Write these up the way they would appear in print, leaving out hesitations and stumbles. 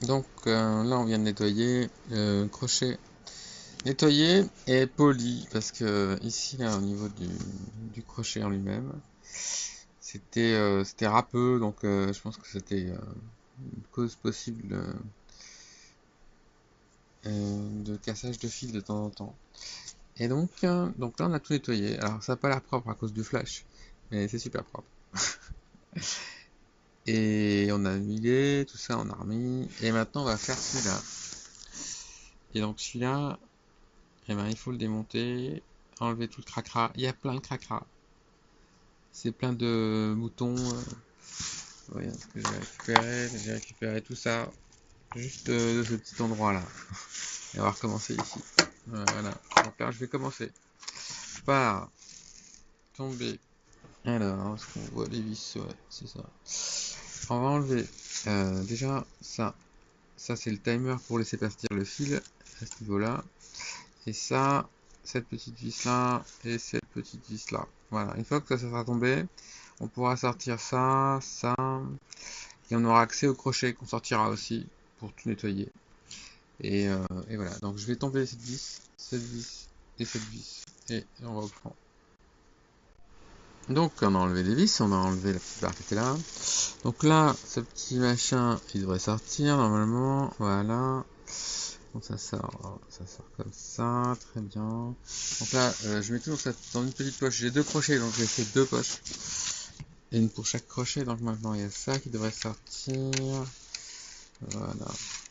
Donc là on vient de nettoyer le crochet nettoyé et poli parce que ici là au niveau du crochet en lui-même c'était râpeux, donc je pense que c'était une cause possible de cassage de fil de temps en temps. Et donc là on a tout nettoyé. Alors ça n'a pas l'air propre à cause du flash, mais c'est super propre. Et on a huilé, tout ça on a remis. Et maintenant on va faire celui-là. Et donc celui-là, eh ben, il faut le démonter, enlever tout le cracra. Il y a plein de cracra. C'est plein de boutons. Voyez ce que j'ai récupéré. J'ai récupéré tout ça juste de ce petit endroit là. Et on va recommencer ici. Voilà. Donc là je vais commencer par tomber. Alors, est-ce qu'on voit les vis? Ouais, c'est ça. On va enlever déjà ça. Ça c'est le timer pour laisser partir le fil à ce niveau-là. Et ça, cette petite vis là et cette petite vis là. Voilà, une fois que ça sera tombé, on pourra sortir ça, ça, et on aura accès au crochet qu'on sortira aussi pour tout nettoyer. Et voilà, donc je vais tomber cette vis et cette vis, et on reprend. Donc on a enlevé les vis, on a enlevé la petite barre qui était là. Donc là, ce petit machin, il devrait sortir normalement, voilà. Donc ça sort comme ça, très bien. Donc là, je mets tout dans une petite poche. J'ai deux crochets, donc j'ai fait deux poches. Et une pour chaque crochet, donc maintenant il y a ça qui devrait sortir. Voilà,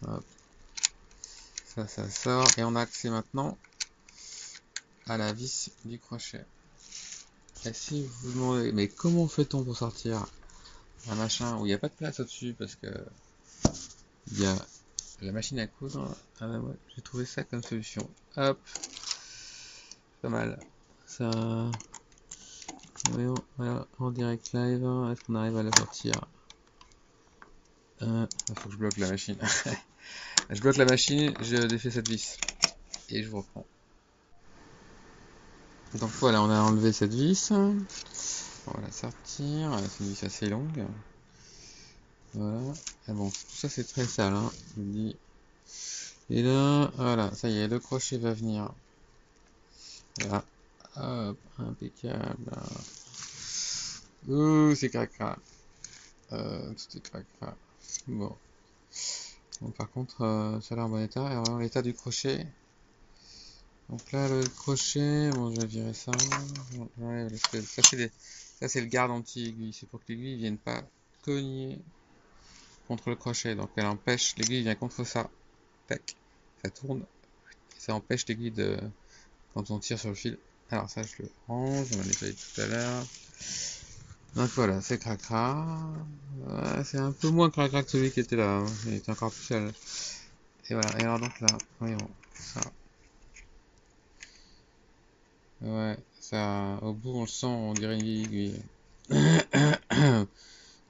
hop. Ça sort. Et on a accès maintenant à la vis du crochet. Et si vous vous demandez, mais comment fait-on pour sortir un machin où il n'y a pas de place au-dessus, parce que il y a la machine à coudre. Ah bah ouais, j'ai trouvé ça comme solution. Hop, pas mal. Ça, voyons, voilà, en direct live, est-ce qu'on arrive à la sortir? Faut que je bloque la machine. Je bloque la machine, je défais cette vis et je vous reprends. Donc voilà, on a enlevé cette vis. On va la sortir. C'est une vis assez longue. Voilà. Ah bon, tout ça c'est très sale, hein, je vous le dis. Et là, voilà, ça y est, le crochet va venir. Voilà. Hop, impeccable. Ouh, c'est cracra. Tout est cracra. Bon. Bon, par contre, ça a l'air en bon état. Et on va voir l'état du crochet. Donc là, le crochet, bon, je vais virer ça. Ouais, ça, c'est le garde anti-aiguille. C'est pour que l'aiguille ne vienne pas cogner contre le crochet. Donc elle empêche, l'aiguille vient contre ça. Tac. Ça tourne. Ça empêche l'aiguille de, quand on tire sur le fil. Alors ça, je le range. On va nettoyer tout à l'heure. Donc voilà, c'est cracra. Ouais, c'est un peu moins cracra que celui qui était là, hein. Il était encore plus seul. Et voilà, et alors donc là, voyons, ça. Ouais, ça, au bout on le sent, on dirait une vieille aiguille.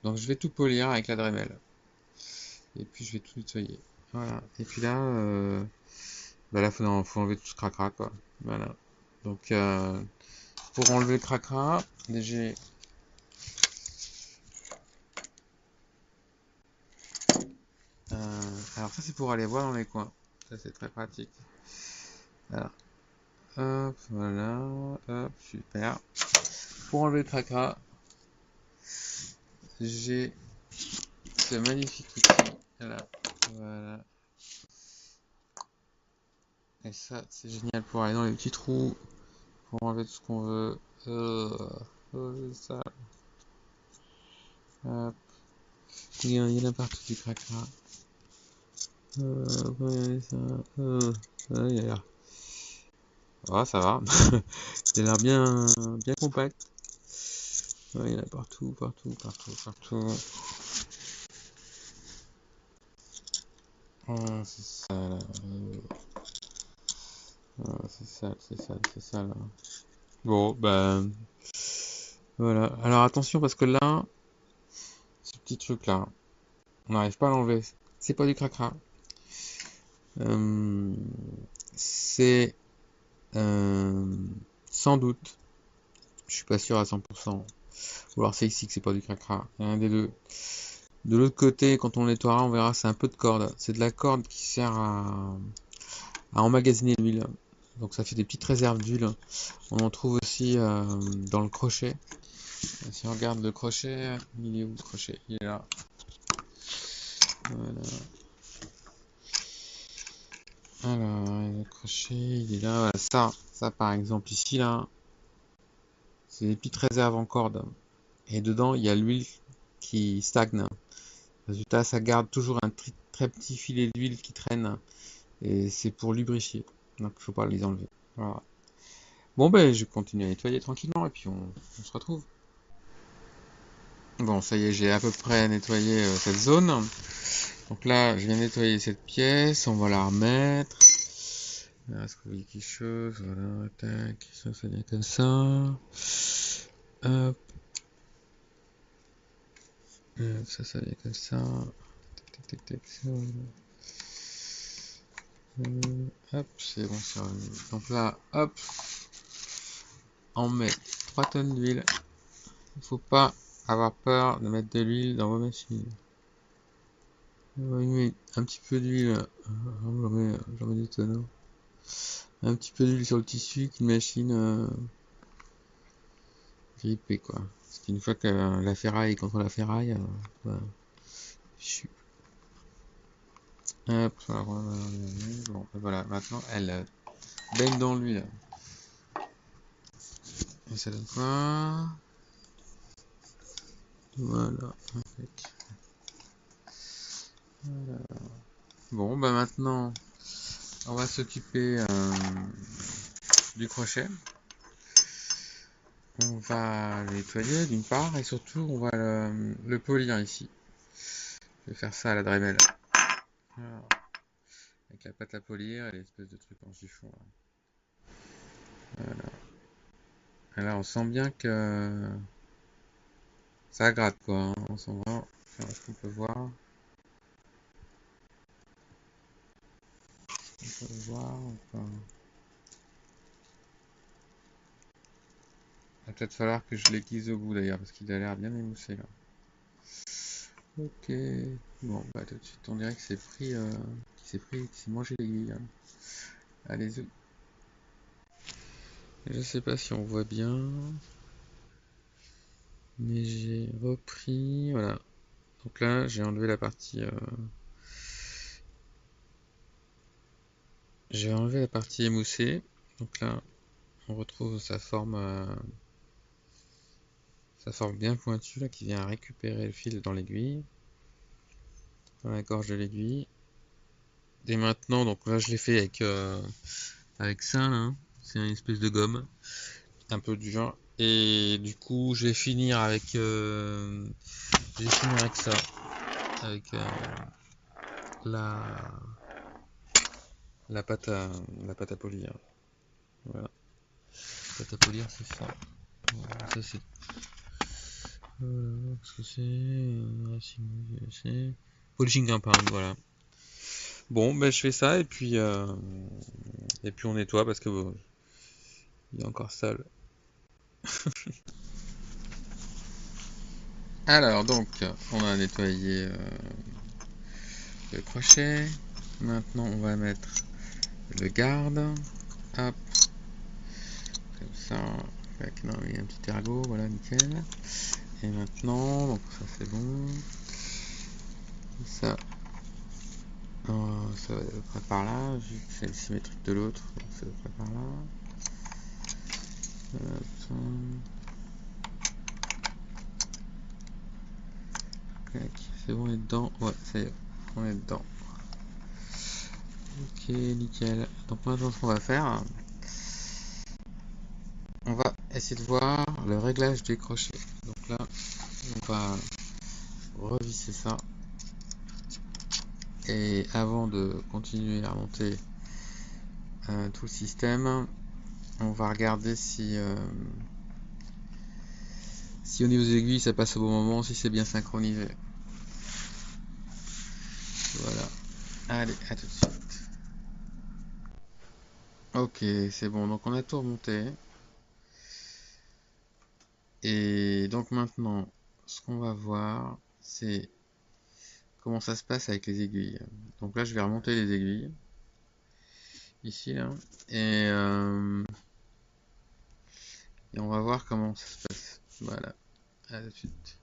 Donc je vais tout polir avec la Dremel. Et puis je vais tout nettoyer. Voilà. Et puis là, bah là faut enlever tout ce cracra quoi. Voilà. Donc pour enlever le cracra, déjà. Alors ça c'est pour aller voir dans les coins. Ça c'est très pratique. Voilà. Hop, voilà. Hop, super. Pour enlever le cracra, j'ai ce magnifique outil. Voilà. Voilà. Et ça, c'est génial pour aller dans les petits trous, pour enlever tout ce qu'on veut. Ça. Hop. Il y en a partout du cracra. Regardez ça. Il a l'air. Ah, ça va. Il a l'air bien compact. Ouais, il y en a partout, partout, partout, partout. C'est ça là. C'est ça, c'est ça, c'est ça là. Bon, ben voilà. Alors attention parce que là, ce petit truc là, on n'arrive pas à l'enlever. C'est pas du cracra. C'est sans doute, je suis pas sûr à 100%. Ou alors c'est ici que c'est pas du cracra. Il y a un des deux. De l'autre côté, quand on nettoiera, on verra, c'est un peu de corde. C'est de la corde qui sert à emmagasiner l'huile. Donc ça fait des petites réserves d'huile. On en trouve aussi dans le crochet. Si on regarde le crochet, il est où le crochet? Il est là. Voilà. Alors, le crochet, il est là. Voilà, ça par exemple ici là, c'est des petites réserves en corde. Et dedans, il y a l'huile qui stagne. Résultat, ça garde toujours un très petit filet d'huile qui traîne. Et c'est pour lubrifier. Donc, il faut pas les enlever. Voilà. Bon, ben, je continue à nettoyer tranquillement et puis on se retrouve. Bon, ça y est, j'ai à peu près nettoyé cette zone. Donc là, je viens nettoyer cette pièce. On va la remettre. Est-ce que vous voyez quelque chose? Voilà, tac. Ça vient comme ça. Hop. Ça vient comme ça. Tac, tac, tac, tac. Hop, c'est bon, c'est revenu. Donc là, hop, on met 3 tonnes d'huile. Il faut pas avoir peur de mettre de l'huile dans vos machines. On met un petit peu d'huile, j'en mets des tonneaux. Un petit peu d'huile sur le tissu qu'une machine grippée quoi. Parce qu'une fois que la ferraille est contre la ferraille, voilà. Hop, bon, voilà, maintenant elle baigne dans l'huile. Et ça donne quoi? Voilà. Voilà. Bon, bah maintenant, on va s'occuper du crochet. On va le nettoyer d'une part et surtout on va le polir ici. Je vais faire ça à la Dremel. Voilà. Avec la pâte à polir et l'espèce de truc en chiffon. Là. Voilà. Et là on sent bien que ça gratte quoi. Hein. On sent vraiment. Est-ce qu'on peut voir? On peut voir ou pas? Il va peut-être falloir que je l'aiguise au bout d'ailleurs parce qu'il a l'air bien émoussé là. Ok. Bon bah tout de suite on dirait que c'est pris, qu'il s'est mangé l'aiguille. Hein. Allez-y. Je sais pas si on voit bien, mais j'ai repris, voilà. Donc là, j'ai enlevé la partie, j'ai enlevé la partie émoussée. Donc là, on retrouve sa forme bien pointue là, qui vient récupérer le fil dans l'aiguille, dans la gorge de l'aiguille. Et maintenant, donc là, je l'ai fait avec ça, là. C'est une espèce de gomme, un peu du genre. Et du coup, je vais finir avec ça, avec la la pâte à polir. Voilà. La pâte à polir, c'est ça. Voilà, ça c'est. Qu'est-ce que c'est polishing compound, voilà. Bon, ben je fais ça et puis on nettoie parce que il est encore sale. Alors donc, on a nettoyé le crochet. Maintenant, on va mettre le garde. Hop, comme ça. Non, il y a un petit ergot, voilà, nickel. Et maintenant, donc ça c'est bon. Ça, ça va à peu près par là, vu que c'est le symétrique de l'autre, donc c'est à peu près par là. C'est bon, on est dedans. Ouais, ça y est, on est dedans. Ok, nickel. Donc maintenant, ce qu'on va faire, on va essayer de voir le réglage des crochets. Donc là, on va revisser ça. Et avant de continuer à monter tout le système, on va regarder si au niveau des aiguilles ça passe au bon moment, si c'est bien synchronisé. Voilà. Allez, à tout de suite. Ok, c'est bon. Donc on a tout remonté. Et donc maintenant, ce qu'on va voir, c'est comment ça se passe avec les aiguilles. Donc là, je vais remonter les aiguilles. Ici, là. Et on va voir comment ça se passe. Voilà. À tout de suite.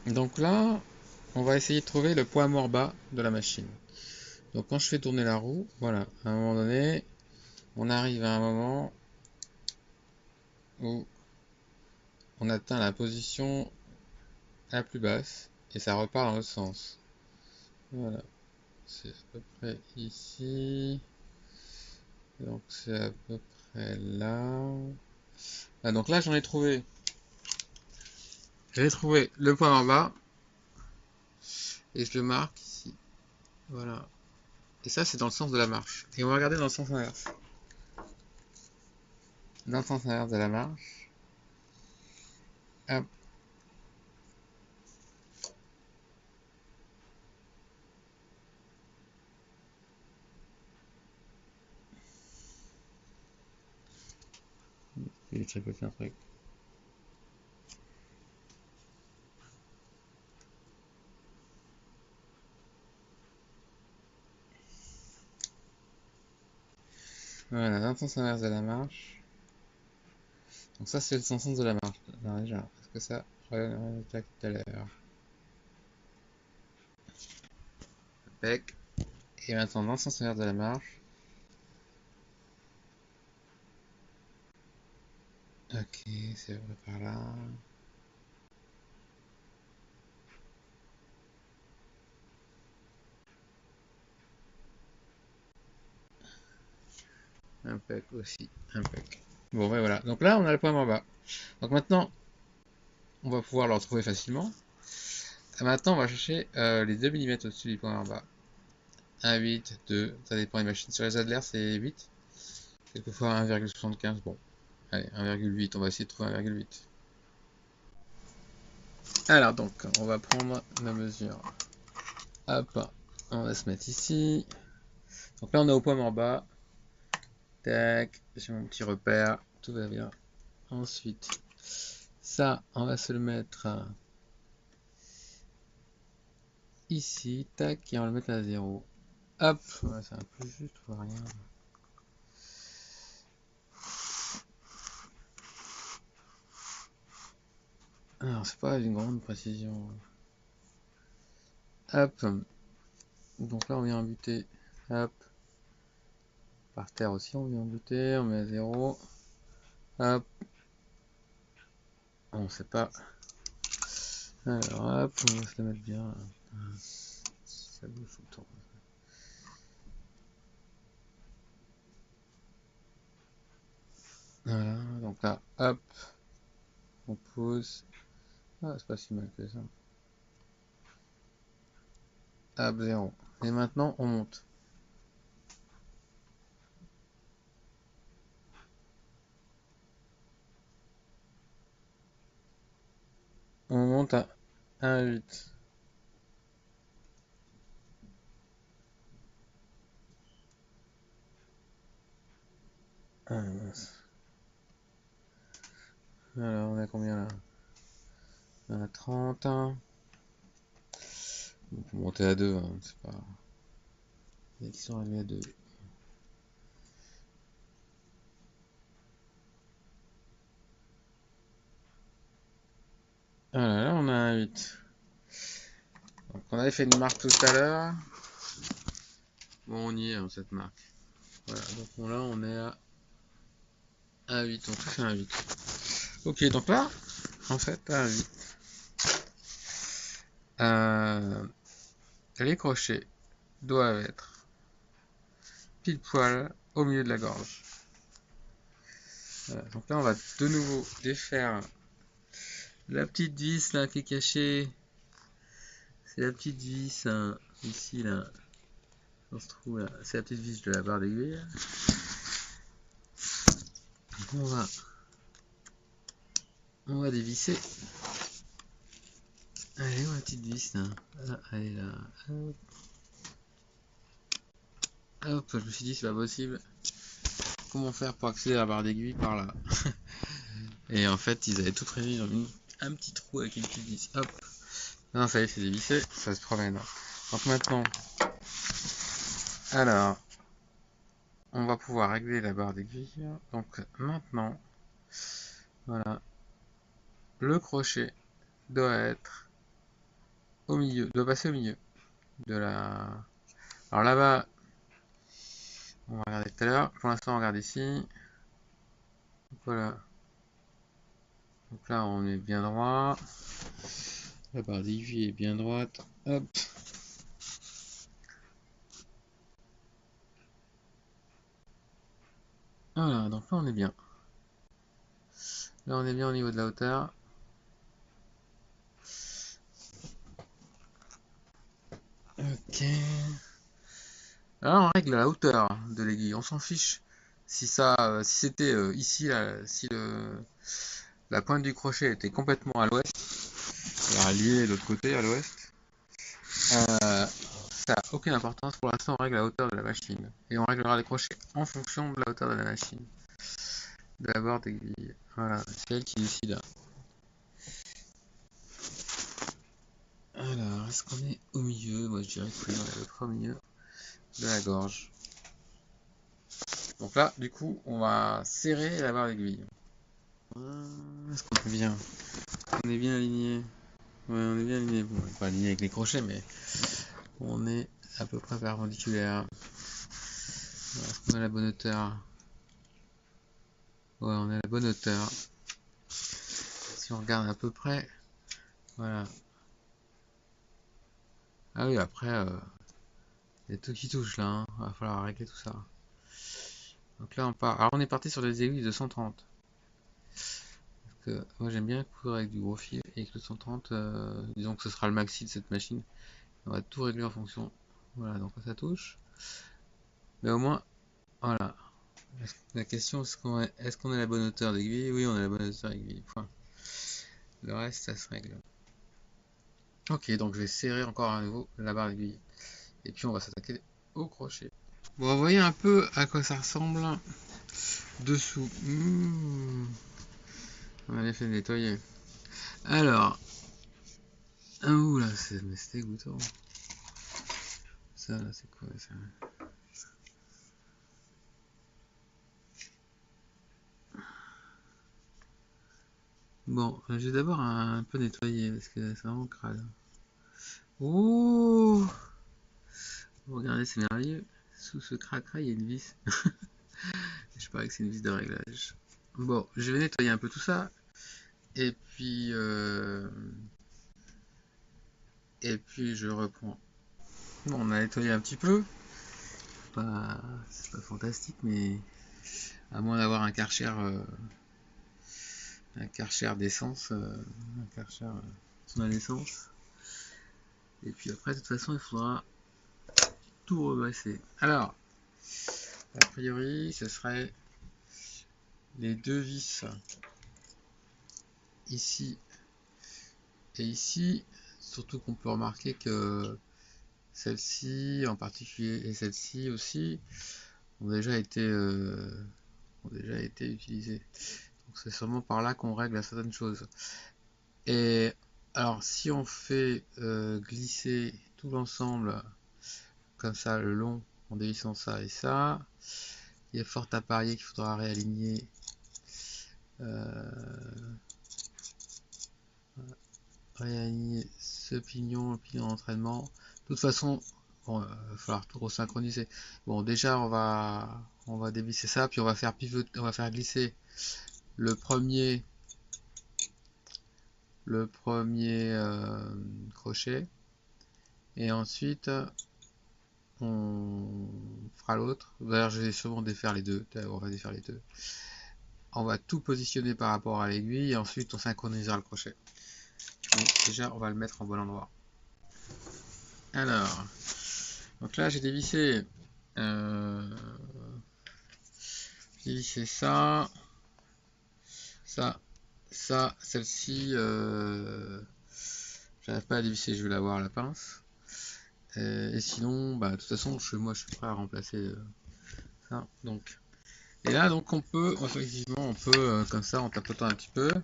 Donc là, on va essayer de trouver le poids mort bas de la machine. Donc quand je fais tourner la roue, voilà, à un moment donné, on arrive à un moment où on atteint la position la plus basse et ça repart dans l'autre sens. Voilà, c'est à peu près ici. Donc c'est à peu près là. Ah, donc là j'en ai trouvé. J'ai trouvé le point en bas et je le marque ici. Voilà. Et ça c'est dans le sens de la marche. Et on va regarder dans le sens inverse. Dans le sens inverse de la marche. Hop. J'ai tricoté un truc. Voilà, dans le sens inverse de la marche. Donc ça c'est le sens de la marche. Alors déjà, est-ce que ça regarde tout à l'heure. Bec. Et maintenant dans le sens inverse de la marche. Ok, c'est vrai par là. Impec aussi, impec. Bon ben voilà, donc là on a le point en bas. Donc maintenant, on va pouvoir le retrouver facilement. Maintenant on va chercher les 2 mm au-dessus du point en bas. 1, 8, 2, ça dépend des machines. Sur les Adler c'est 8. Quelquefois 1,75, bon. Allez, 1,8, on va essayer de trouver 1,8. Alors donc, on va prendre la mesure. Hop, on va se mettre ici. Donc là on est au point en bas. Tac, j'ai mon petit repère, tout va bien. Ensuite, ça, on va se le mettre ici, tac, et on va le mettre à 0. Hop, ouais, c'est un peu juste, on voit rien. Alors, c'est pas une grande précision. Hop, donc là on vient en buter. Hop, par terre aussi on vient en buter, on met à 0. Hop, on sait pas. Alors hop, on va se le mettre bien. Ça bouge tout le temps. Voilà, donc là, hop, on pose. Ah, c'est pas si mal que ça. Hop, 0. Et maintenant, on monte. On monte à 1,8. Ah mince. Alors, on a combien là? On a 30. On peut monter à 2, hein, c'est pas. Il y a qui sont arrivés à 2. Voilà, là on a un 8. Donc on avait fait une marque tout à l'heure. Bon, on y est, hein, cette marque. Voilà, donc bon, là on est à 1,8. On touche à 1,8. Ok, donc là, en fait, à 1,8. Les crochets doivent être pile poil au milieu de la gorge. Voilà, donc là on va de nouveau défaire la petite vis là qui est cachée. C'est la petite vis hein, ici là, dans ce trou là. C'est la petite vis de la barre d'aiguille. On va dévisser. Allez, où la petite vis là? Ah, elle est là. Hop. Hop, je me suis dit c'est pas possible. Comment faire pour accéder à la barre d'aiguille par là? Et en fait, ils avaient tout prévu dans un petit trou avec une petite vis. Hop. Non, ça y est, c'est dévissé, ça se promène. Donc maintenant, alors, on va pouvoir régler la barre d'aiguille. Donc maintenant, voilà, le crochet doit être au milieu, doit passer au milieu de la... Alors là-bas, on va regarder tout à l'heure. Pour l'instant, on regarde ici. Voilà. Donc là, on est bien droit. La barre d'aiguille est bien droite. Hop. Voilà, donc là, on est bien. Là, on est bien au niveau de la hauteur. Ok. Alors, on règle la hauteur de l'aiguille. On s'en fiche. Si ça, si c'était ici, là, si la pointe du crochet était complètement à l'ouest, et reliée de l'autre côté à l'ouest, ça n'a aucune importance. Pour l'instant, on règle la hauteur de la machine. Et on réglera les crochets en fonction de la hauteur de la machine. De la barre d'aiguille. Voilà, c'est elle qui décide. Alors, est-ce qu'on est au milieu? Moi, je dirais que oui, on est à peu près au milieu de la gorge. Donc là, du coup, on va serrer la barre d'aiguille. Est-ce qu'on est bien? On est bien aligné. Ouais, on est bien aligné. Bon, on n'est pas aligné avec les crochets, mais on est à peu près perpendiculaire. Est-ce qu'on a la bonne hauteur? Ouais, on est à la bonne hauteur. Si on regarde à peu près, voilà. Ah oui, après, il y a tout qui touche là, hein. Va falloir régler tout ça. Donc là, on part. Alors, on est parti sur des aiguilles de 130. Parce que moi, j'aime bien coudre avec du gros fil et avec le 130, disons que ce sera le maxi de cette machine. On va tout régler en fonction. Voilà, donc ça touche. Mais au moins, voilà. La question, est-ce qu'on a la bonne hauteur d'aiguille? Oui, on a la bonne hauteur d'aiguille. Point. Le reste, ça se règle. Ok, donc je vais serrer encore à nouveau la barre d'aiguille. Et puis on va s'attaquer au crochet. Bon, vous voyez un peu à quoi ça ressemble dessous. On va les nettoyer. Alors, ouh là, c'est dégoûtant. Ça là, c'est quoi ça? Bon, je vais d'abord un peu nettoyer parce que c'est vraiment crade. Ouh, regardez, c'est merveilleux. Sous ce cracra, il y a une vis. Je parie que c'est une vis de réglage. Bon, je vais nettoyer un peu tout ça. Et puis je reprends. Bon, on a nettoyé un petit peu. C'est pas fantastique, mais à moins d'avoir un Karcher d'essence, un Karcher son d'essence. Et puis après, de toute façon, il faudra tout rebasser. Alors, a priori, ce serait les deux vis ici et ici. Surtout qu'on peut remarquer que celle-ci en particulier et celle-ci aussi ont déjà été utilisées. Donc c'est sûrement par là qu'on règle certaines choses. Et alors si on fait glisser tout l'ensemble comme ça le long en dévissant ça et ça, il y a fort à parier qu'il faudra réaligner ce pignon, le pignon d'entraînement. De toute façon, bon, il va falloir tout resynchroniser. Bon, déjà on va dévisser ça, puis on va faire pivoter, on va faire glisser le premier crochet, et ensuite on fera l'autre. D'ailleurs, je vais sûrement défaire les deux. On va défaire les deux. On va tout positionner par rapport à l'aiguille et ensuite on synchronisera le crochet. Donc déjà, on va le mettre en bon endroit. Alors, donc là, j'ai dévissé ça, celle-ci, j'arrive pas à dévisser, je vais l'avoir à la pince. Et sinon, bah, de toute façon, moi je suis prêt à remplacer ça. Donc, et là, donc on peut, effectivement, comme ça, en tapotant un petit peu, on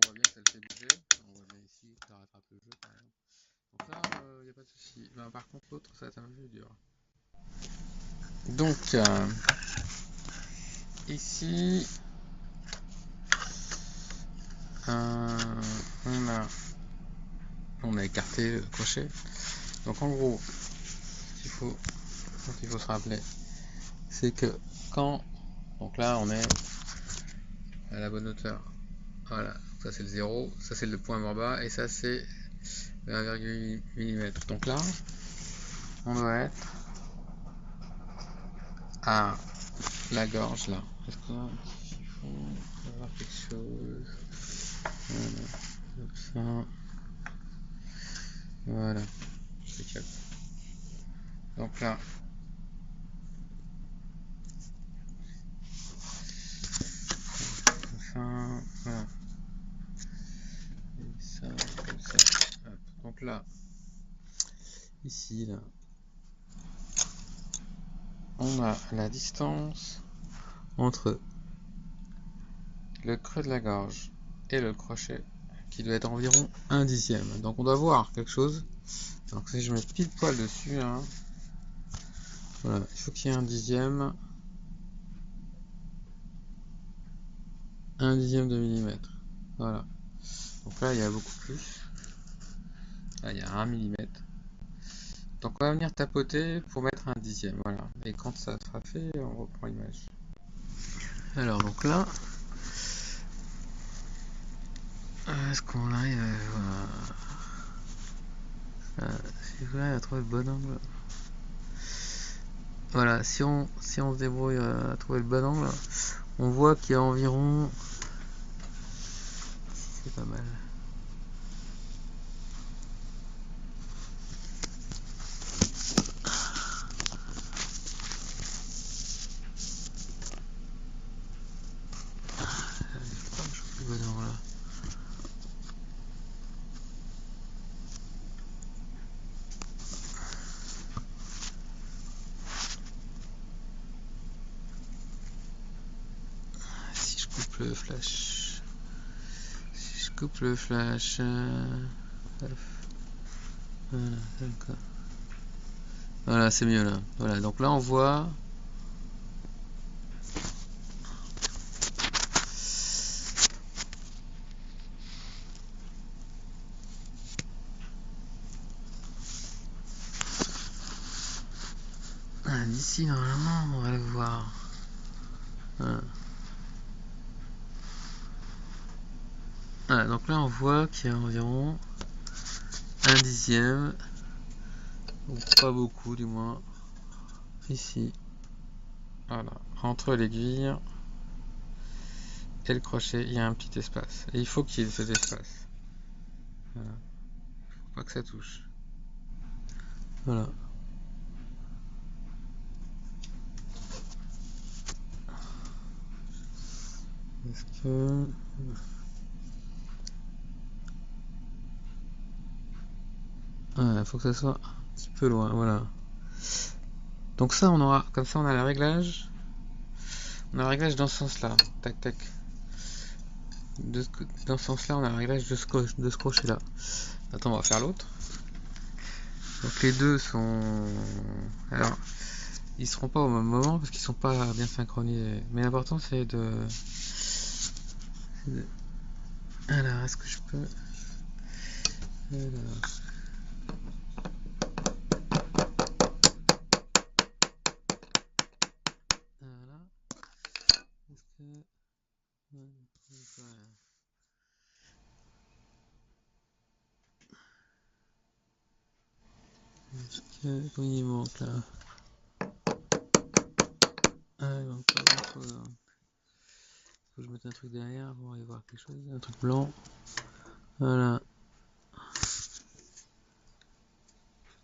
voit bien que ça le fait bouger. On voit bien ici Ben, par contre, l'autre, ça va être un peu plus dur. Donc, ici, on a écarté le crochet. Donc, en gros, ce qu'il faut se rappeler, c'est que quand, donc là, on est à la bonne hauteur. Voilà, ça c'est le 0, ça c'est le point mort bas, et ça c'est 1,8 mm. Donc là, on doit être à la gorge là. Est-ce qu'on a un petit chiffon? On va voir quelque chose. Voilà, comme ça. Voilà, impeccable. Donc là, comme ça, voilà. Et ça, comme ça. Hop. Donc là, ici, là, on a la distance entre le creux de la gorge et le crochet qui doit être environ 1/10. Donc on doit voir quelque chose. Donc si je mets pile poil dessus, hein, voilà, il faut qu'il y ait 1/10, 1/10 de millimètre. Voilà. Donc là il y a beaucoup plus. Là il y a 1 millimètre. Donc on va venir tapoter pour mettre 1/10. Voilà. Et quand ça sera fait, on reprend l'image. Alors donc là, est-ce qu'on arrive à trouver le bon angle? Voilà, si on se débrouille à trouver le bon angle, on voit qu'il y a environ, c'est pas mal. J'arrive pas à choper le bon angle là. Si je coupe le flash, voilà, d'accord. Voilà, c'est mieux là. Voilà, donc là on voit. D'ici normalement on va le voir. Voilà. Voilà, donc là on voit qu'il y a environ 1/10, donc pas beaucoup du moins. Ici, voilà, entre l'aiguille et le crochet, il y a un petit espace. Et il faut qu'il y ait cet espace. Voilà. Faut pas que ça touche. Voilà. Est-ce que... il faut que ça soit un petit peu loin, voilà. Donc ça, on aura, comme ça, on a le réglage. On a le réglage dans ce sens-là. Tac, tac. Dans ce sens-là, on a le réglage de ce crochet-là. Attends, on va faire l'autre. Donc les deux sont... Alors, ils seront pas au même moment parce qu'ils sont pas bien synchronisés. Mais l'important, c'est de... Alors, est-ce que je peux... Alors... Voilà. Est-ce que... Est-ce que... Combien il manque là? Ah, il manque pas grand chose. Faut que je mette un truc derrière pour y voir quelque chose. Un truc blanc. Voilà.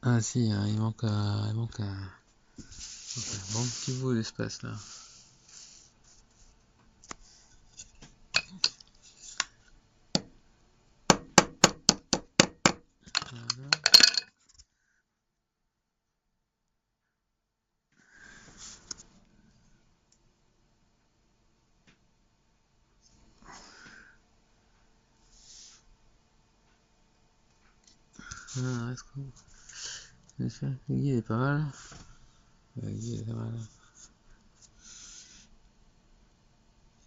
Ah si, hein, il manque un bon petit bout d'espace là. Voilà. Ah, est-ce qu'on... L'aiguille elle est pas mal. L'aiguille elle est pas mal.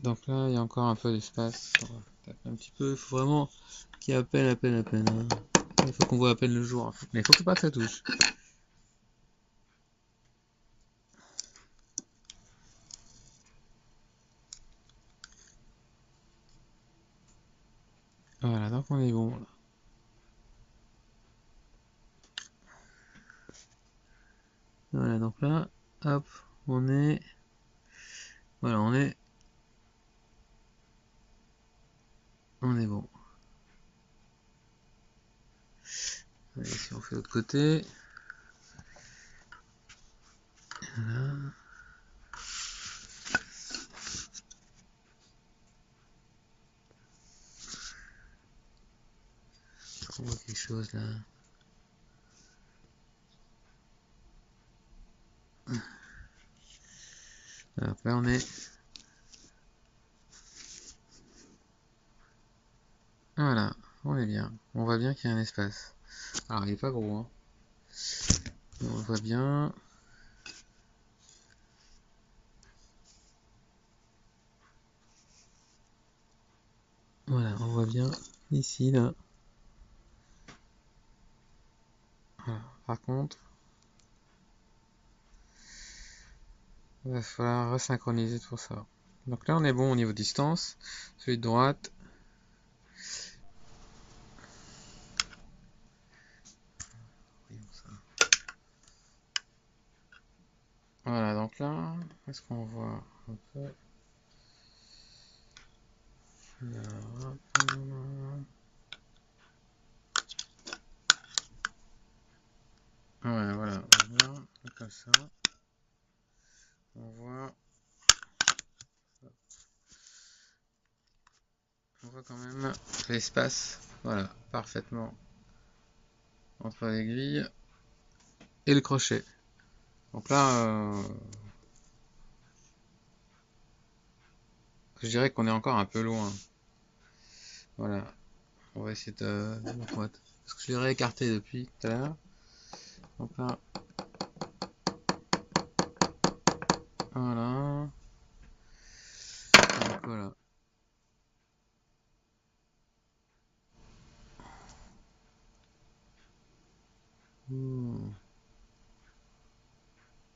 Donc là, il y a encore un peu d'espace. On va taper un petit peu. Il faut vraiment qu'il y ait à peine. Hein. Il faut qu'on voit à peine le jour. Mais il faut pas que ça touche. Voilà, donc on est bon là. Voilà, donc là, hop, on est... Voilà, on est bon. Allez, si on fait l'autre côté... Voilà. On voit quelque chose là. Alors là, on est... Voilà, on est bien. On voit bien qu'il y a un espace. Alors, il est pas gros, hein. Mais on le voit bien. Voilà, on voit bien ici, là. Voilà. Par contre, il va falloir resynchroniser tout ça. Donc là, on est bon au niveau distance. Celui de droite. Voilà, donc là, est-ce qu'on voit un peu? Ouais, voilà, on voit comme ça. On voit quand même l'espace, voilà, parfaitement entre l'aiguille et le crochet. Donc là, je dirais qu'on est encore un peu loin. Voilà, on va essayer de parce que je l'ai réécarté depuis tout à l'heure. Donc là, voilà. Donc voilà.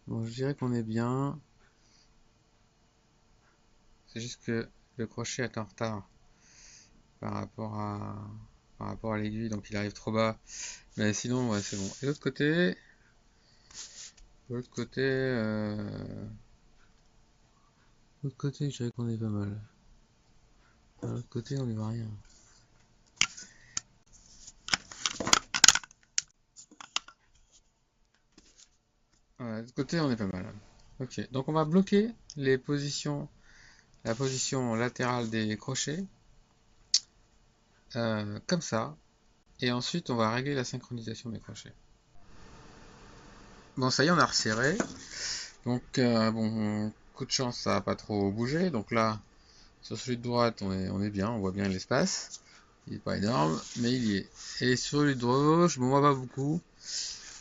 Bon, je dirais qu'on est bien. C'est juste que le crochet est en retard par rapport à l'aiguille, donc il arrive trop bas. Mais sinon, ouais, c'est bon. Et l'autre côté, je dirais qu'on est pas mal. De l'autre côté, on n'y voit rien. Ouais, de l'autre côté, on est pas mal. Ok, donc on va bloquer la position latérale des crochets, comme ça. Et ensuite, on va régler la synchronisation des crochets. Bon, ça y est, on a resserré. Donc, bon, coup de chance, ça n'a pas trop bougé. Donc là, sur celui de droite, on est bien, on voit bien l'espace. Il n'est pas énorme, mais il y est. Et sur celui de gauche, bon, moi pas beaucoup.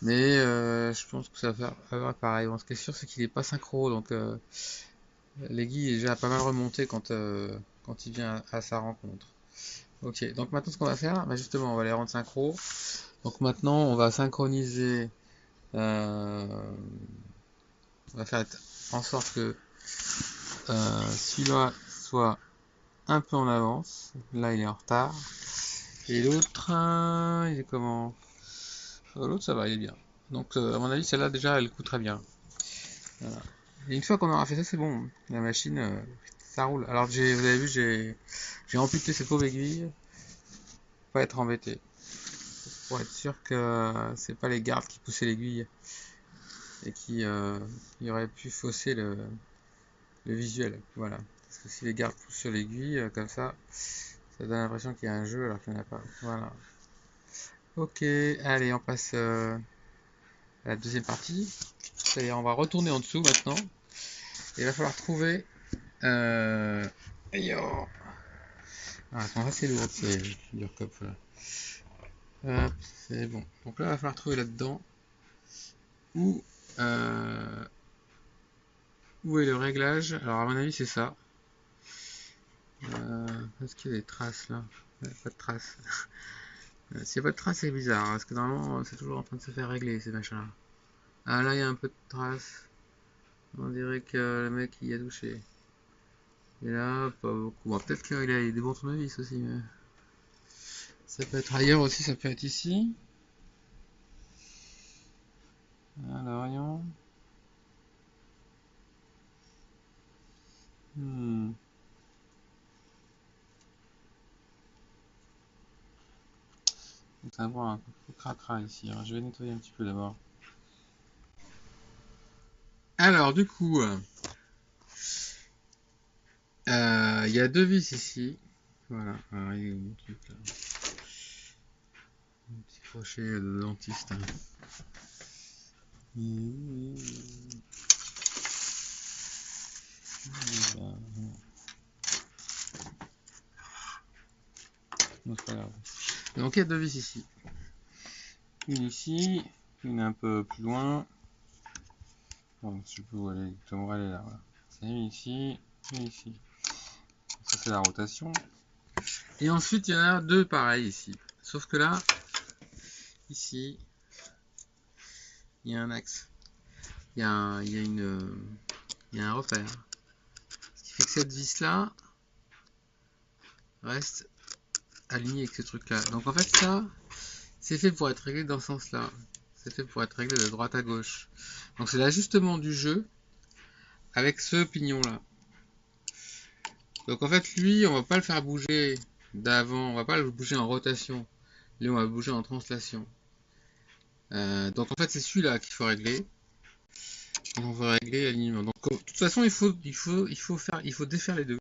Mais je pense que ça va faire pareil. Bon, ce qui est sûr, c'est qu'il n'est pas synchro. Donc, l'aiguille est déjà pas mal remontée quand il vient à sa rencontre. Ok, donc maintenant, ce qu'on va faire, bah justement, on va les rendre synchro. Donc maintenant, on va synchroniser. On va faire en sorte que celui-là soit un peu en avance. Là, il est en retard. Et l'autre, il est comment? L'autre, ça va, il est bien. Donc, à mon avis, celle-là, déjà, elle coûte très bien. Voilà. Et une fois qu'on aura fait ça, c'est bon. La machine, ça roule. Alors, vous avez vu, j'ai amputé cette pauvre aiguille. Pour pas être embêté. Pour être sûr que c'est pas les gardes qui poussaient l'aiguille et qui auraient pu fausser le visuel. Voilà. Parce que si les gardes poussent sur l'aiguille, comme ça donne l'impression qu'il y a un jeu alors qu'il n'y en a pas. Voilà. Ok, allez, on passe à la deuxième partie. C'est-à-dire, on va retourner en dessous maintenant. Et il va falloir trouver. Yo. Ah, elles sont assez lourdes ces figures cop là. Hop, c'est bon. Donc là, il va falloir trouver là-dedans où, euh, où est le réglage? Alors à mon avis c'est ça. Est-ce qu'il y a des traces là? Ouais, pas de traces. S'il n'y a pas de traces c'est bizarre, hein, parce que normalement c'est toujours en train de se faire régler ces machins là. Ah là il y a un peu de traces. On dirait que le mec y a touché. Et là pas beaucoup. Bon, peut-être qu'il a des bons tournevis aussi, mais ça peut être ailleurs aussi, ça peut être ici. Alors voyons. Hmm. Donc ça va un peu cracra ici, hein. Je vais nettoyer un petit peu d'abord. Alors du coup, il y a deux vis ici. Voilà, alors, il est où mon truc là? Un petit crochet de dentiste, hein. Non, c'est pas grave. Donc il y a deux vis ici. Une ici, une un peu plus loin. Bon, je sais plus où elle est exactement, elle est là. Voilà. C'est une ici, une ici. Ça c'est la rotation. Et ensuite il y en a deux pareils ici. Sauf que là, ici, il y a un axe. Il y a un repère. Ce qui fait que cette vis là reste alignée avec ce truc là. Donc en fait ça, c'est fait pour être réglé dans ce sens là. C'est fait pour être réglé de droite à gauche. Donc c'est l'ajustement du jeu avec ce pignon là. Donc en fait lui on va pas le faire bouger d'avant, on va pas le bouger en rotation. Lui on va le bouger en translation. Donc en fait c'est celui-là qu'il faut régler. On va régler l'alignement. Donc de toute façon il faut défaire les deux.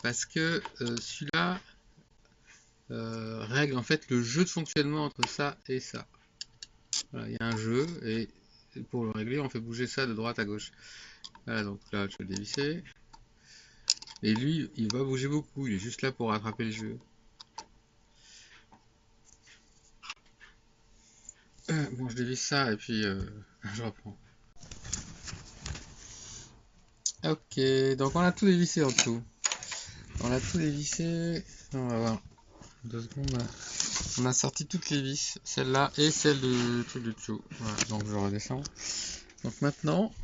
Parce que celui-là règle en fait le jeu de fonctionnement entre ça et ça. Voilà, il y a un jeu et pour le régler on fait bouger ça de droite à gauche. Voilà, donc là je vais le dévisser. Et lui il va bouger beaucoup, il est juste là pour rattraper le jeu. Bon je dévisse ça et puis je reprends. Ok, donc on a tout dévissé en dessous. On a tout dévissé. On va voir. 2 secondes. On a sorti toutes les vis, celle-là et celle du truc du dessous. Voilà, donc je redescends. Donc maintenant,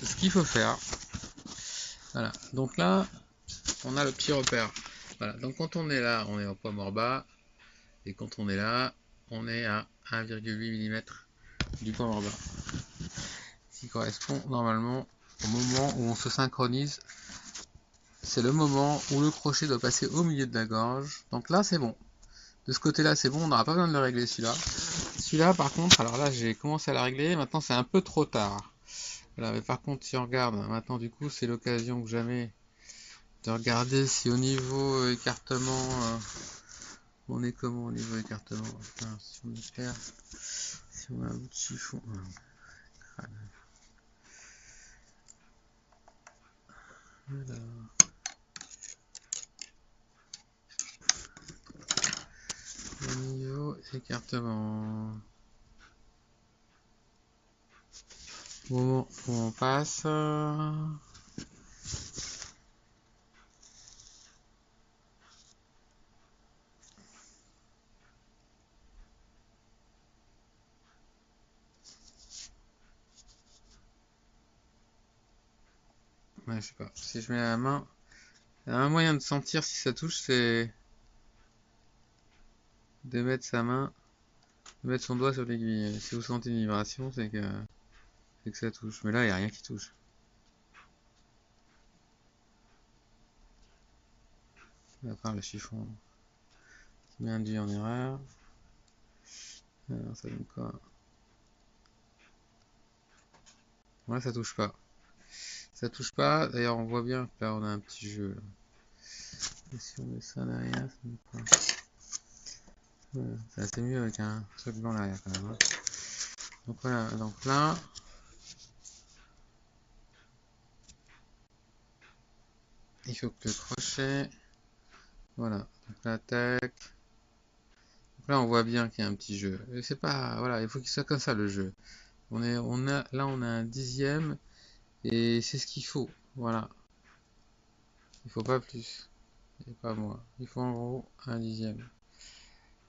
ce qu'il faut faire, voilà. Donc là, on a le petit repère. Voilà. Donc quand on est là, on est en poids mort bas, et quand on est là, on est à 1,8 mm du poids mort bas, ce qui correspond normalement au moment où on se synchronise. C'est le moment où le crochet doit passer au milieu de la gorge. Donc là, c'est bon. De ce côté-là, c'est bon, on n'aura pas besoin de le régler celui-là. Celui-là, par contre, alors là, j'ai commencé à la régler, maintenant c'est un peu trop tard. Voilà, mais par contre, si on regarde, maintenant du coup, c'est l'occasion que jamais de regarder si au niveau écartement, on est comment au niveau écartement. Putain, si on espère, si on a un bout de chiffon. Voilà. Au niveau écartement. Au moment où on passe. Ouais, je sais pas. Si je mets la main, il y a un moyen de sentir si ça touche, c'est de mettre sa main, de mettre son doigt sur l'aiguille. Si vous sentez une vibration, c'est que ça touche. Mais là, il n'y a rien qui touche. À part le chiffon qui m'induit en erreur. Alors, ça donne quoi? Là, ça touche pas. Ça touche pas. D'ailleurs, on voit bien que là, on a un petit jeu. Là. Et si on met ça derrière, ça donne quoi? Ouais, c'est assez mieux avec un truc blanc derrière quand même. Hein. Donc voilà, donc là, il faut que le crochet, voilà, donc là, tac. Donc là, on voit bien qu'il y a un petit jeu. Et c'est pas, voilà, il faut qu'il soit comme ça le jeu. Là, on a un dixième et c'est ce qu'il faut. Voilà, il faut pas plus et pas moins. Il faut en gros un dixième.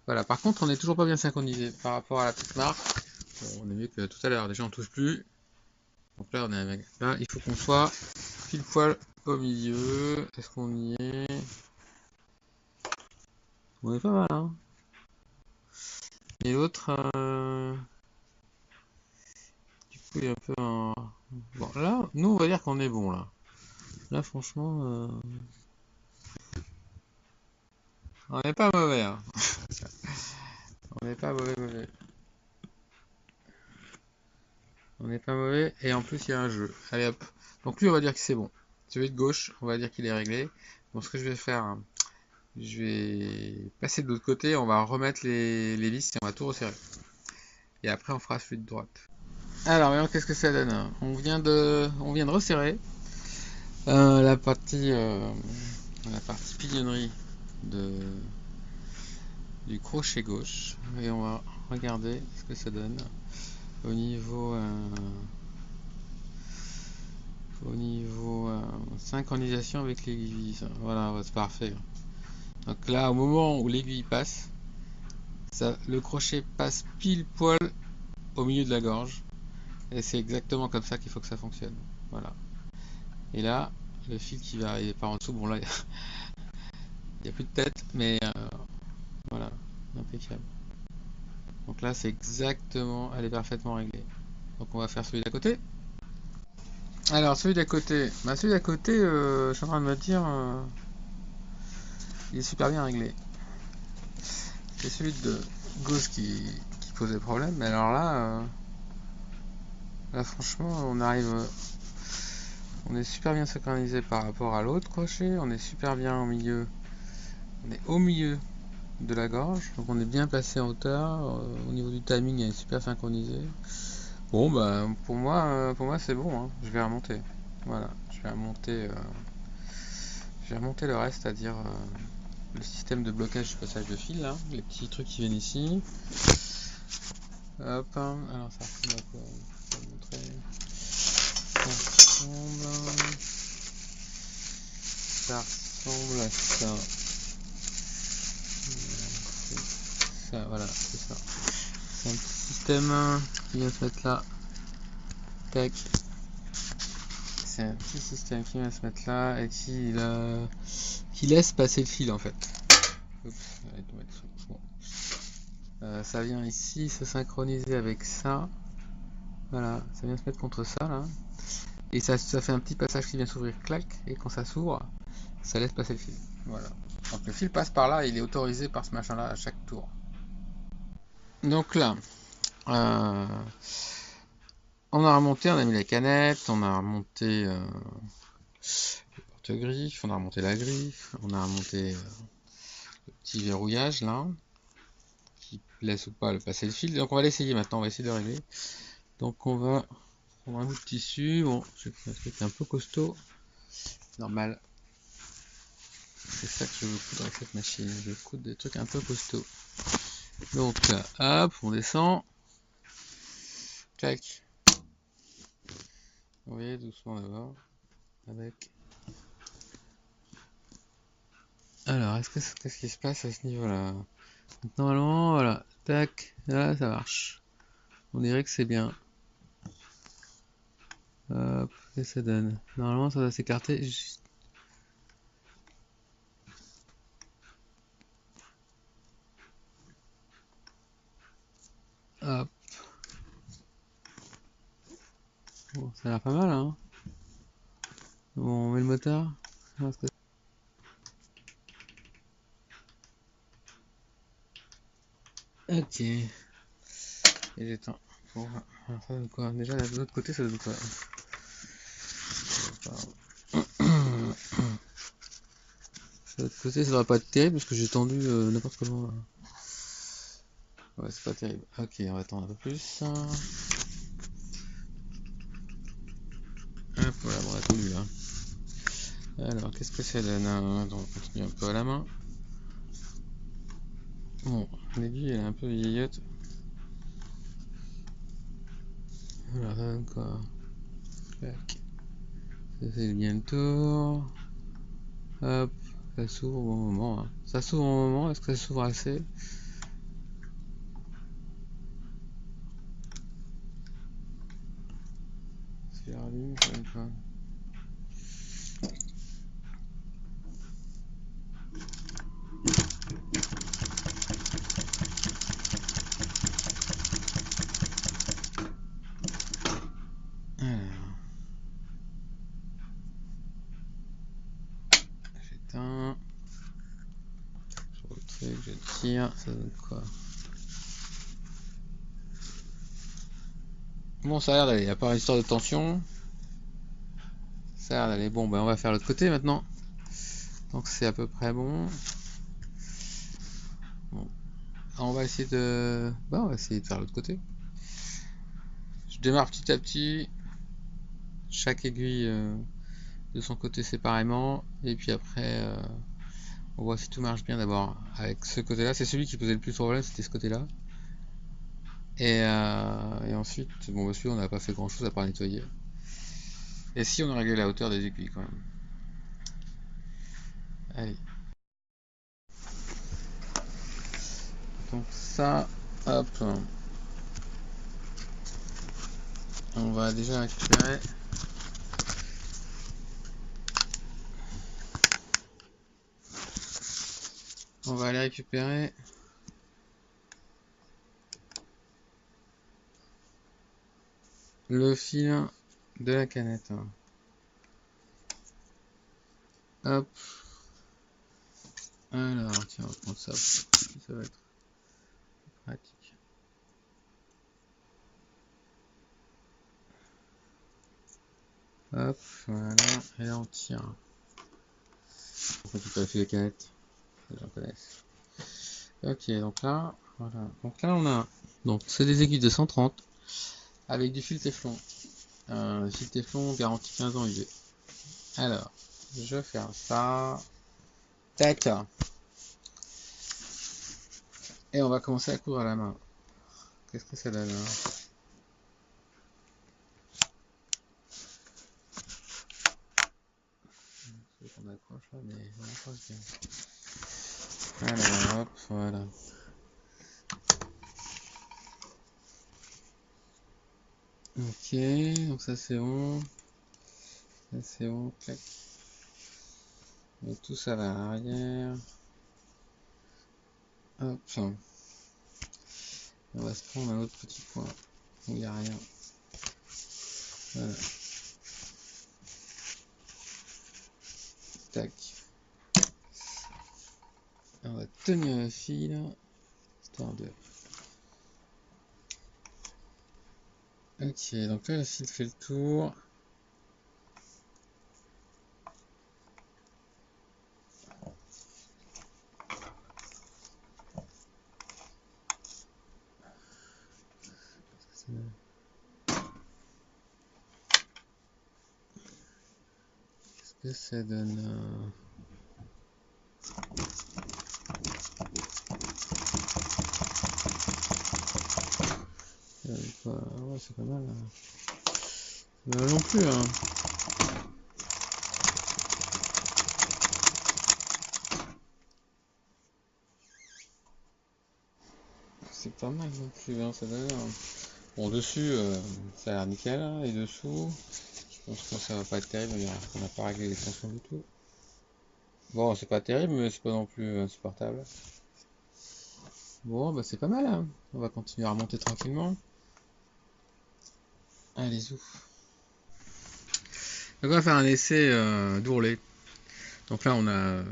Voilà. Par contre, on n'est toujours pas bien synchronisé par rapport à la petite marque. Bon, on est mieux que tout à l'heure. Déjà, on touche plus. Donc là, on est avec. Là, il faut qu'on soit pile poil au milieu. Est-ce qu'on y est? On est pas mal, hein. Et l'autre, du coup, il est un peu en... Bon, là, nous, on va dire qu'on est bon, là. Là, franchement, on n'est pas mauvais, hein. On n'est pas mauvais. On n'est pas mauvais. Et en plus, il y a un jeu. Allez, hop. Donc lui, on va dire que c'est bon. Celui de gauche, on va dire qu'il est réglé. Donc ce que je vais faire, hein, je vais passer de l'autre côté. On va remettre les vis et on va tout resserrer. Et après, on fera celui de droite. Alors, voyons qu'est-ce que ça donne. On vient de resserrer la partie pignonnerie du crochet gauche. Et on va regarder ce que ça donne au niveau synchronisation avec l'aiguille. Voilà, c'est parfait. Donc là, au moment où l'aiguille passe, le crochet passe pile poil au milieu de la gorge. Et c'est exactement comme ça qu'il faut que ça fonctionne. Voilà. Et là, le fil qui va arriver par en dessous, bon là, il n'y a plus de tête, mais voilà, impeccable. Donc là, c'est exactement, elle est parfaitement réglée. Donc on va faire celui d'à côté. Alors celui d'à côté, je suis en train de me dire, il est super bien réglé. C'est celui de gauche qui posait problème, mais alors là franchement, on est super bien synchronisé par rapport à l'autre crochet, on est super bien au milieu, on est au milieu de la gorge, donc on est bien placé en hauteur, au niveau du timing, elle est super synchronisé. Bon, bah pour moi c'est bon, hein. Je vais remonter. Voilà, je vais remonter le reste, c'est-à-dire le système de blocage du passage de fil, là, les petits trucs qui viennent ici. Hop, alors ça ressemble à quoi? Je vais vous montrer. Ça ressemble à ça. Ça, voilà, c'est ça. C'est un petit système qui vient se mettre là. Tac. C'est un petit système qui vient se mettre là et qui laisse passer le fil en fait. Oups, bon. Ça vient ici se synchroniser avec ça. Voilà, ça vient se mettre contre ça là. Et ça fait un petit passage qui vient s'ouvrir, clac, et quand ça s'ouvre, ça laisse passer le fil. Voilà. Donc le fil passe par là, et il est autorisé par ce machin là à chaque tour. Donc là, on a remonté, on a mis la canette, on a remonté le porte-griffe, on a remonté la griffe, on a remonté le petit verrouillage là, qui laisse ou pas le passer le fil. Donc on va l'essayer maintenant, on va essayer de régler. Donc on va prendre un bout de tissu, bon, je vais faire un truc un peu costaud, normal. C'est ça que je veux coudre avec cette machine, je veux coudre des trucs un peu costauds. Donc hop, on descend, clac. Vous voyez, doucement d'abord, avec... Alors, qu'est-ce qui se passe à ce niveau-là? Normalement, voilà, tac, là ça marche. On dirait que c'est bien. Hop, qu'est-ce que ça donne? Normalement, ça va s'écarter. Hop. Bon, ça a l'air pas mal, hein. Bon, on met le moteur. Ok. Et j'éteins. Bon, alors ça donne quoi? Déjà, de l'autre côté, ça donne quoi? De l'autre côté, ça devrait pas être terrible parce que j'ai tendu n'importe comment. Là. Ouais, c'est pas terrible. Ok, on va attendre un peu plus. Hop, voilà, on a tendu là. Alors, qu'est-ce que ça donne? Donc, on continue un peu à la main. Bon, l'aiguille elle est un peu vieillotte. Alors ça donne quoi? Clac. Ça c'est bien le tour. Hop, ça s'ouvre au bon moment. Hein. Ça s'ouvre au bon moment, est-ce que ça s'ouvre assez? C'est rallume, ça donne quoi? Alors, j'éteins. Sur le truc, je tire, ça donne quoi? Bon, ça a l'air d'aller, à part l'histoire de tension. Ça a l'air d'aller. Bon, ben on va faire l'autre côté maintenant. Donc c'est à peu près bon. Bon. Alors, on va essayer de. Bah, on va essayer de faire l'autre côté. Je démarre petit à petit. Chaque aiguille de son côté séparément. Et puis après, on voit si tout marche bien d'abord avec ce côté-là. C'est celui qui posait le plus de problème, c'était ce côté-là. Et ensuite, bon, bah, celui-là, on n'a pas fait grand-chose à part nettoyer. Et si on a réglé la hauteur des aiguilles quand même. Allez. Donc ça, hop. On va déjà récupérer. On va aller récupérer le fil de la canette. Hop. Alors, tiens, on va prendre ça. Ça va être pratique. Hop, voilà. Et là, on tire. On récupère le fil de la canette. J'en connais. Ok, donc là, voilà. Donc là, on a. Donc, c'est des aiguilles de 130 avec du fil téflon. Le fil téflon garantit 15 ans UV. Alors, je vais faire ça. Tac. Et on va commencer à coudre à la main. Qu'est-ce que ça donne hein? On accroche là, mais on accroche bien. Alors, hop, voilà. Ok, donc ça c'est bon. Ça c'est bon, clac. Et tout ça va à l'arrière. Hop. On va se prendre un autre petit coin où il n'y a rien. Voilà. Tac. On va tenir le fil. Histoire de. Ok, donc là le fil fait le tour. Qu'est-ce que ça donne ouais, c'est pas mal. C'est pas mal non plus. Hein. C'est pas mal non plus. Hein, ça donne. Hein. Bon, dessus, ça a l'air nickel. Hein, et dessous, je pense que ça va pas être terrible. On n'a pas réglé les tensions du tout. Bon, c'est pas terrible, mais c'est pas non plus insupportable. Bon, bah c'est pas mal. Hein. On va continuer à remonter tranquillement. Allez, ouf. Donc on va faire un essai d'ourlet. Donc là, on a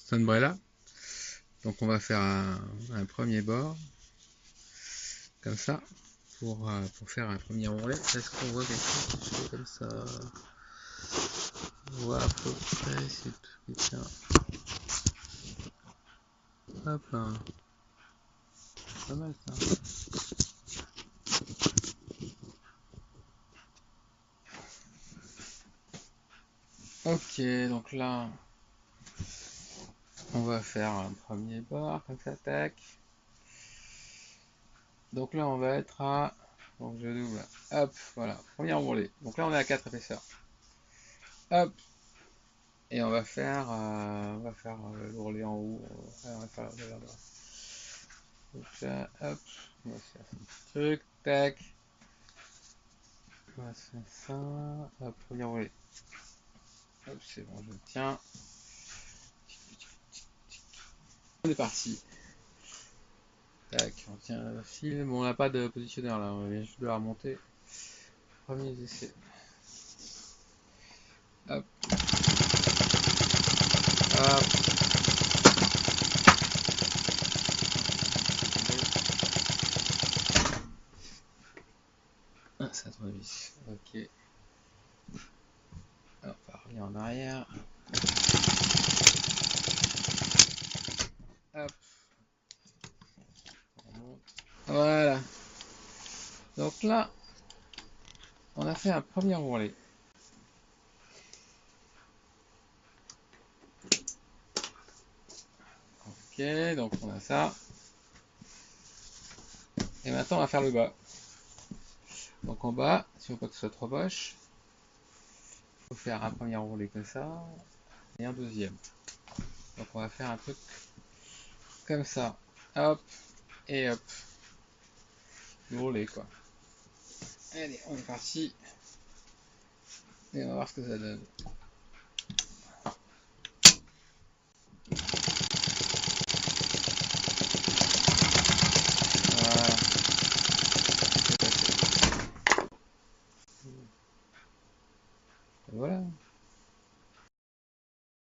Sunbrella. Donc on va faire un premier bord. Comme ça. Pour faire un premier ourlet. Est-ce qu'on voit quelque chose qui se fait comme ça? On voit à peu près, c'est tout qui tient. Hop là. C'est pas mal ça. Ok, donc là, on On va faire un premier bord, comme ça, tac. Donc là, on va être à... Donc je double. Hop, voilà. Premier enroulé. Donc là, on est à 4 épaisseurs. Hop. Et on va faire l'ourlet en haut. On va faire le là-bas. Donc là, hop. On va faire ce petit truc. Tac. On va se faire ça. Hop, premier enroulé. Hop, c'est bon, je le tiens. On est parti. Tac, on tient le fil. Bon, on n'a pas de positionneur là, on vient juste de la remonter. Premier essai. Hop. Hop. Ah, ça tournevis. Ok. On va revenir en arrière. Hop. On remonte. Voilà. Donc là, on a fait un premier roulé. Ok, donc on a ça. Et maintenant, on va faire le bas. Donc en bas, si on veut pas que ce soit trop moche, il faut faire un premier roulé comme ça et un deuxième. Donc on va faire un truc comme ça. Hop et hop. Roulé quoi. Allez, on est parti. Et on va voir ce que ça donne.